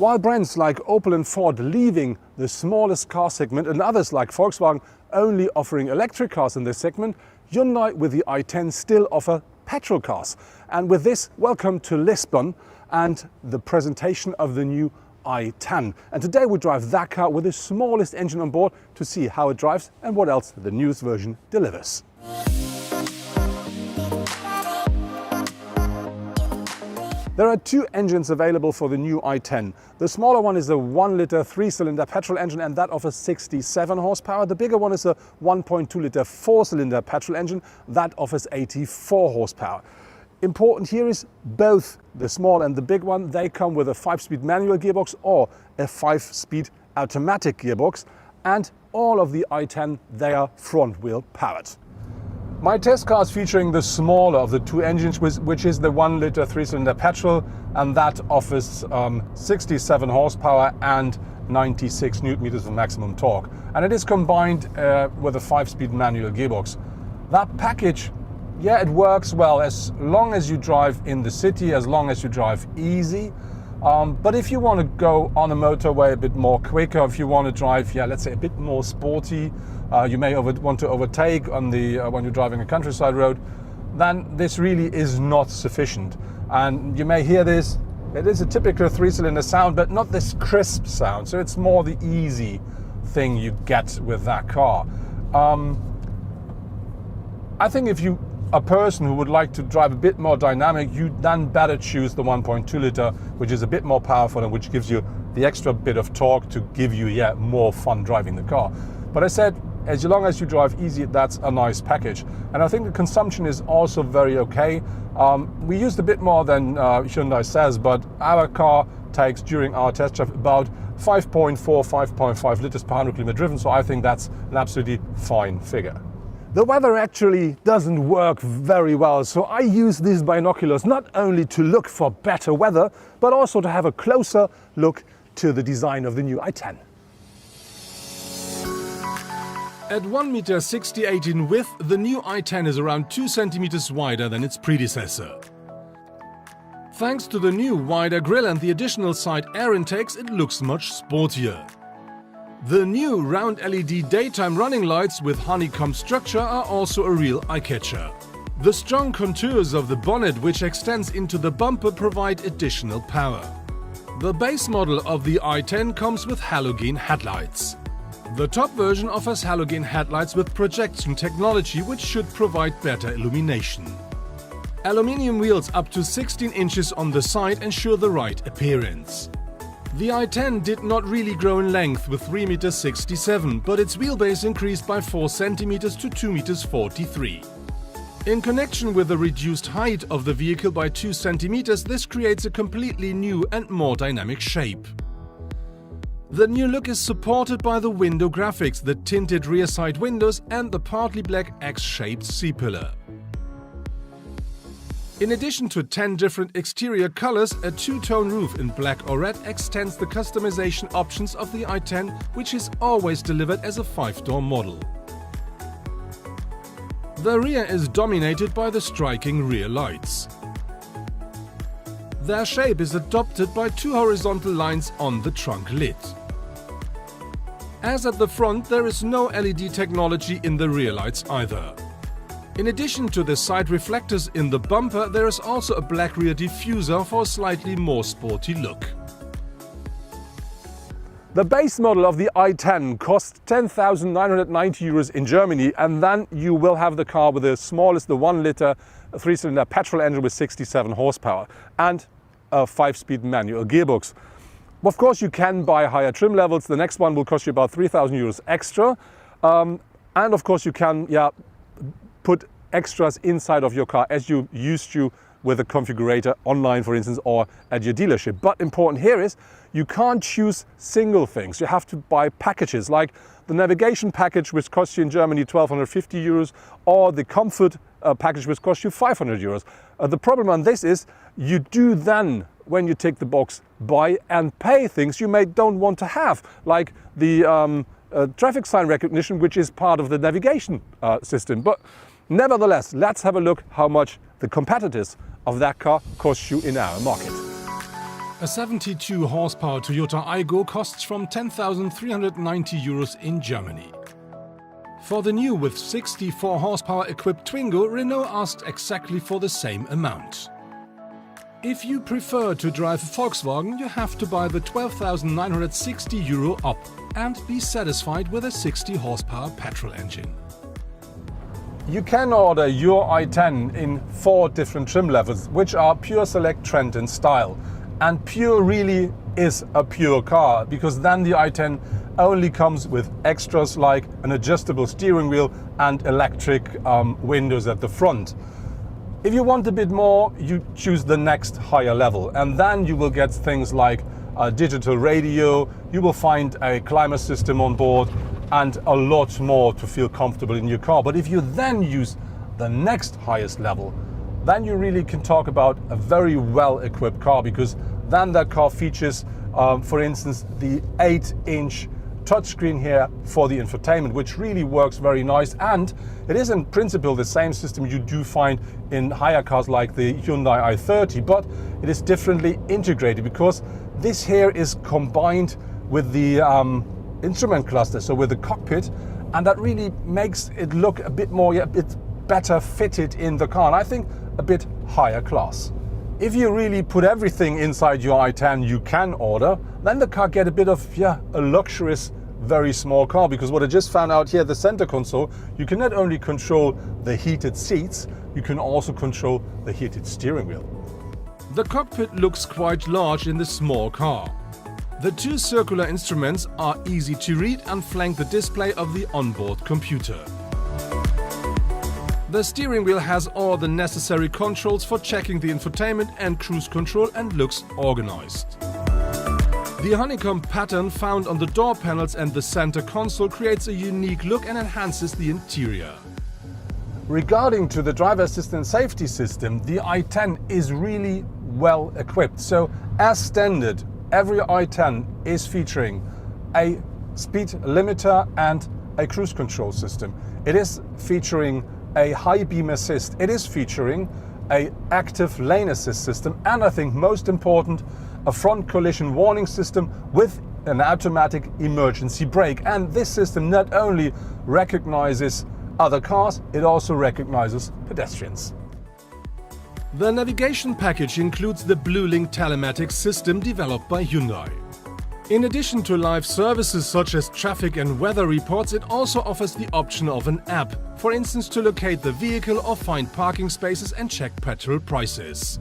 While brands like Opel and Ford leaving the smallest car segment and others like Volkswagen only offering electric cars in this segment, Hyundai with the i10 still offer petrol cars. And with this, welcome to Lisbon and the presentation of the new i10. And today we drive that car with the smallest engine on board to see how it drives and what else the newest version delivers. There are two engines available for the new i10. The smaller one is a 1-liter 3-cylinder petrol engine and that offers 67 horsepower. The bigger one is a 1.2-liter 4-cylinder petrol engine that offers 84 horsepower. Important here is both the small and the big one, they come with a 5-speed manual gearbox or a 5-speed automatic gearbox, and all of the i10, they are front-wheel powered. My test car is featuring the smaller of the two engines, which is the 1-liter 3-cylinder petrol, and that offers 67 horsepower and 96 Nm of maximum torque. And it is combined with a 5-speed manual gearbox. That package, yeah, it works well as long as you drive in the city, as long as you drive easy. But if you want to go on a motorway a bit more quicker, if you want to drive, yeah, let's say a bit more sporty, you may want to overtake on the when you're driving a countryside road, then this really is not sufficient. And you may hear this, it is a typical 3-cylinder sound, but not this crisp sound. So it's more the easy thing you get with that car. I think if you a person who would like to drive a bit more dynamic, you then better choose the 1.2-liter, which is a bit more powerful and which gives you the extra bit of torque to give you, yeah, more fun driving the car. But I said, as long as you drive easy, that's a nice package. And I think the consumption is also very okay. We used a bit more than Hyundai says, but our car takes during our test drive about 5.4, 5.5 liters per 100 kilometers driven. So I think that's an absolutely fine figure. The weather actually doesn't work very well, so I use these binoculars not only to look for better weather, but also to have a closer look to the design of the new i10. At 1.68 m in width, the new i10 is around 2 centimeters wider than its predecessor. Thanks to the new wider grille and the additional side air intakes, it looks much sportier. The new round LED daytime running lights with honeycomb structure are also a real eye-catcher. The strong contours of the bonnet, which extends into the bumper, provide additional power. The base model of the i10 comes with halogen headlights. The top version offers halogen headlights with projection technology, which should provide better illumination. Aluminium wheels up to 16 inches on the side ensure the right appearance. The i10 did not really grow in length with 3.67 m, but its wheelbase increased by 4 cm to 2.43 m. In connection with the reduced height of the vehicle by 2 cm, this creates a completely new and more dynamic shape. The new look is supported by the window graphics, the tinted rear side windows and the partly black X-shaped C-pillar. In addition to 10 different exterior colors, a two-tone roof in black or red extends the customization options of the i10, which is always delivered as a 5-door model. The rear is dominated by the striking rear lights. Their shape is adopted by 2 horizontal lines on the trunk lid. As at the front, there is no LED technology in the rear lights either. In addition to the side reflectors in the bumper, there is also a black rear diffuser for a slightly more sporty look. The base model of the i10 costs 10,990 euros in Germany, and then you will have the car with the smallest, the 1-liter 3-cylinder petrol engine with 67 horsepower and a 5-speed manual gearbox. Of course, you can buy higher trim levels. The next one will cost you about 3,000 euros extra. And of course, you can, put extras inside of your car as you used to with a configurator online, for instance, or at your dealership. But important here is you can't choose single things. You have to buy packages like the navigation package, which costs you in Germany 1,250 euros, or the comfort package, which costs you 500 euros. The problem on this is you do then, when you take the box, buy and pay things you don't want to have, like the traffic sign recognition, which is part of the navigation system. But nevertheless, let's have a look how much the competitors of that car cost you in our market. A 72 horsepower Toyota Aygo costs from 10,390 euros in Germany. For the new with 64 horsepower equipped Twingo, Renault asked exactly for the same amount. If you prefer to drive a Volkswagen, you have to buy the 12,960 euro up and be satisfied with a 60 horsepower petrol engine. You can order your i10 in 4 different trim levels, which are Pure, Select, Trend and Style. And Pure really is a pure car, because then the i10 only comes with extras like an adjustable steering wheel and electric windows at the front. If you want a bit more, you choose the next higher level, and then you will get things like a digital radio, you will find a climate system on board and a lot more to feel comfortable in your car. But if you then use the next highest level, then you really can talk about a very well-equipped car, because then that car features, for instance, the 8-inch touchscreen here for the infotainment, which really works very nice. And it is in principle the same system you do find in higher cars like the Hyundai i30, but it is differently integrated, because this here is combined with the instrument cluster, so with the cockpit, and that really makes it look a bit more, a bit better fitted in the car, and I think a bit higher class. If you really put everything inside your i10 you can order, then the car get a bit of, a luxurious, very small car, because what I just found out here, the center console, you can not only control the heated seats, you can also control the heated steering wheel. The cockpit looks quite large in the small car. The 2 circular instruments are easy to read and flank the display of the onboard computer. The steering wheel has all the necessary controls for checking the infotainment and cruise control and looks organized. The honeycomb pattern found on the door panels and the center console creates a unique look and enhances the interior. Regarding to the driver assistance safety system, the i10 is really well equipped. So as standard, every i10 is featuring a speed limiter and a cruise control system. It is featuring a high beam assist, it is featuring an active lane assist system, and I think most important, a front collision warning system with an automatic emergency brake. And this system not only recognizes other cars, it also recognizes pedestrians. The navigation package includes the BlueLink telematics system developed by Hyundai. In addition to live services such as traffic and weather reports, it also offers the option of an app, for instance to locate the vehicle or find parking spaces and check petrol prices.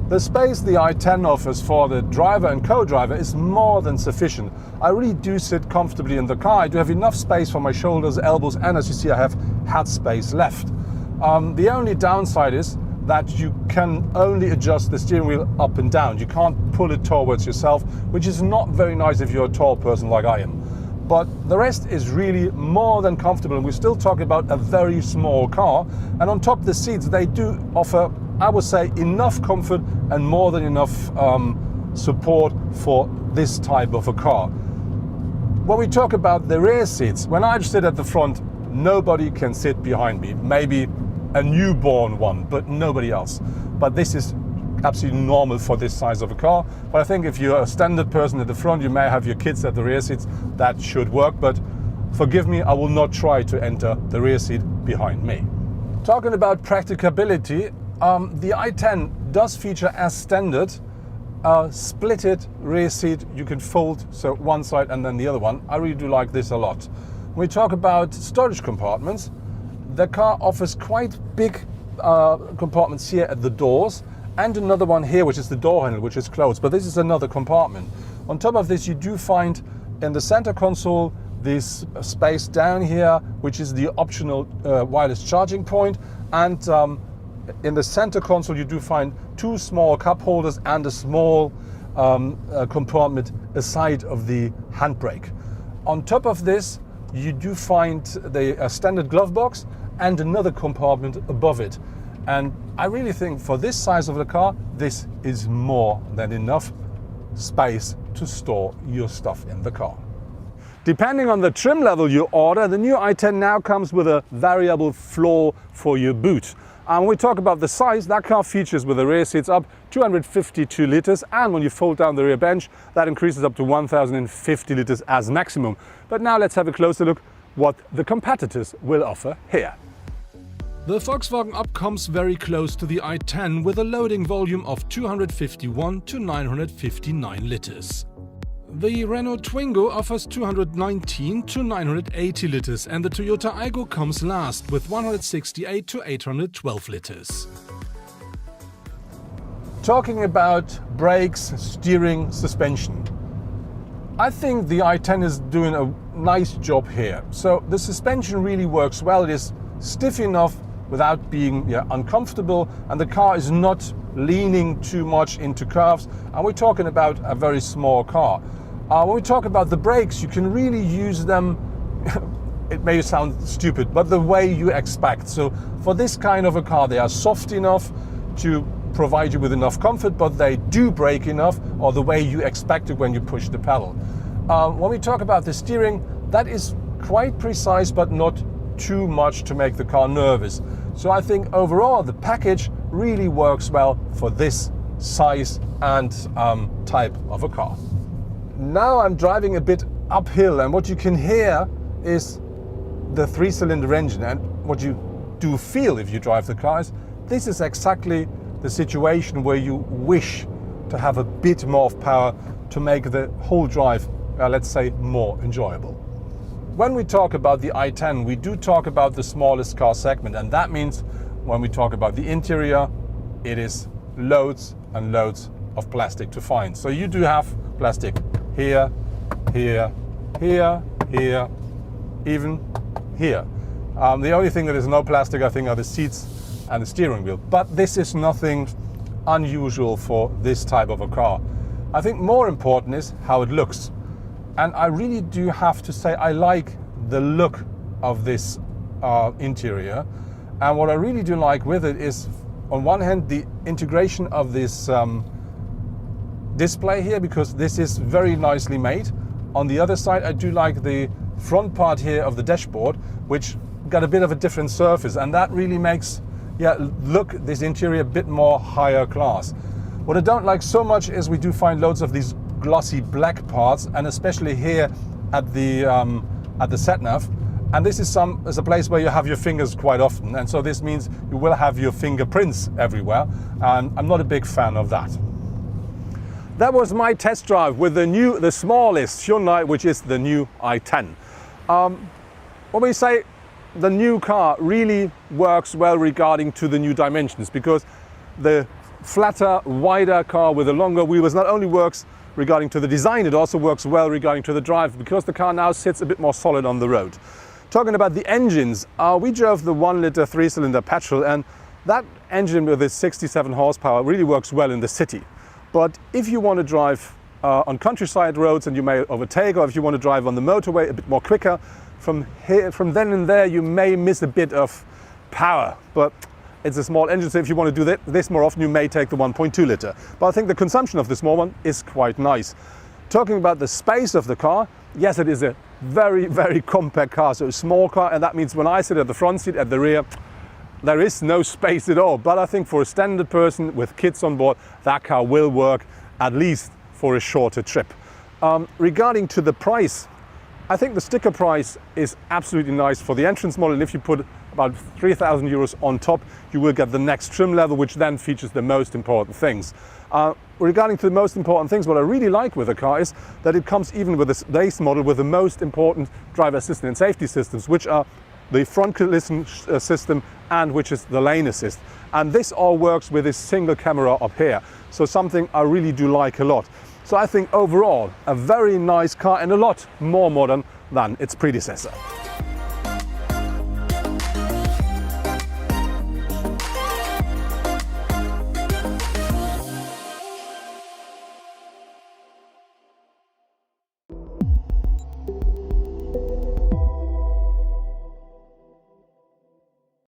The space the i10 offers for the driver and co-driver is more than sufficient. I really do sit comfortably in the car. I do have enough space for my shoulders, elbows, and as you see I have head space left. The only downside is that you can only adjust the steering wheel up and down. You can't pull it towards yourself, which is not very nice if you're a tall person like I am. But the rest is really more than comfortable, and we're still talking about a very small car. And on top of the seats, they do offer, I would say, enough comfort and more than enough support for this type of a car. When we talk about the rear seats, when I sit at the front, nobody can sit behind me. Maybe a newborn one, but nobody else. But this is absolutely normal for this size of a car. But I think if you're a standard person at the front, you may have your kids at the rear seats, that should work. But forgive me, I will not try to enter the rear seat behind me. Talking about practicability, the i10 does feature as standard a splitted rear seat. You can fold, so one side and then the other one. I really do like this a lot. When we talk about storage compartments, the car offers quite big compartments here at the doors, and another one here, which is the door handle, which is closed, but this is another compartment. On top of this, you do find in the center console this space down here, which is the optional wireless charging point, and in the center console you do find 2 small cup holders and a small compartment aside of the handbrake. On top of this, you do find the standard glove box and another compartment above it. And I really think for this size of the car, this is more than enough space to store your stuff in the car. Depending on the trim level you order, the new i10 now comes with a variable floor for your boot. And when we talk about the size, that car features with the rear seats up 252 litres, and when you fold down the rear bench, that increases up to 1050 litres as maximum. But now let's have a closer look what the competitors will offer here. The Volkswagen Up comes very close to the i10 with a loading volume of 251 to 959 litres. The Renault Twingo offers 219 to 980 litres, and the Toyota Aygo comes last with 168 to 812 litres. Talking about brakes, steering, suspension, I think the i10 is doing a nice job here. So the suspension really works well. It is stiff enough without being uncomfortable, and the car is not leaning too much into curves, and we're talking about a very small car. When we talk about the brakes, you can really use them, it may sound stupid, but the way you expect. So for this kind of a car, they are soft enough to provide you with enough comfort, but they do brake enough, or the way you expect it when you push the pedal. When we talk about the steering, that is quite precise, but not too much to make the car nervous. So I think overall the package really works well for this size and type of a car. Now I'm driving a bit uphill, and what you can hear is the 3-cylinder engine, and what you do feel if you drive the car is this is exactly the situation where you wish to have a bit more of power to make the whole drive, let's say, more enjoyable. When we talk about the i10, we do talk about the smallest car segment, and that means when we talk about the interior, it is loads and loads of plastic to find. So you do have plastic here, here, here, here, even here. The only thing that is no plastic, I think, are the seats and the steering wheel. But this is nothing unusual for this type of a car. I think more important is how it looks. And I really do have to say I like the look of this interior. And what I really do like with it is, on one hand, the integration of this display here, because this is very nicely made. On the other side, I do like the front part here of the dashboard, which got a bit of a different surface, and that really makes this interior a bit more higher class. What I don't like so much is we do find loads of these glossy black parts, and especially here at the sat-nav, and this is a place where you have your fingers quite often, and so this means you will have your fingerprints everywhere, and I'm not a big fan of that. That was my test drive with the smallest Hyundai, which is the new i10. When we say the new car really works well regarding to the new dimensions, because the flatter, wider car with a longer wheelbase not only works regarding to the design, it also works well regarding to the drive, because the car now sits a bit more solid on the road. Talking about the engines, we drove the 1-liter 3-cylinder petrol, and that engine with its 67 horsepower really works well in the city. But if you want to drive on countryside roads and you may overtake, or if you want to drive on the motorway a bit more quicker, from then and there you may miss a bit of power. But it's a small engine, so if you want to do this more often, you may take the 1.2 liter. But I think the consumption of the small one is quite nice. Talking about the space of the car, yes, it is a very, very compact car, so a small car, and that means when I sit at the front seat, at the rear, there is no space at all. But I think for a standard person with kids on board, that car will work at least for a shorter trip. Regarding to the price, I think the sticker price is absolutely nice for the entrance model, and if you put about 3,000 euros on top, you will get the next trim level, which then features the most important things. Regarding to the most important things, what I really like with the car is that it comes even with this base model with the most important driver assistance and safety systems, which are the front collision system and which is the lane assist. And this all works with this single camera up here. So something I really do like a lot. So I think overall, a very nice car and a lot more modern than its predecessor.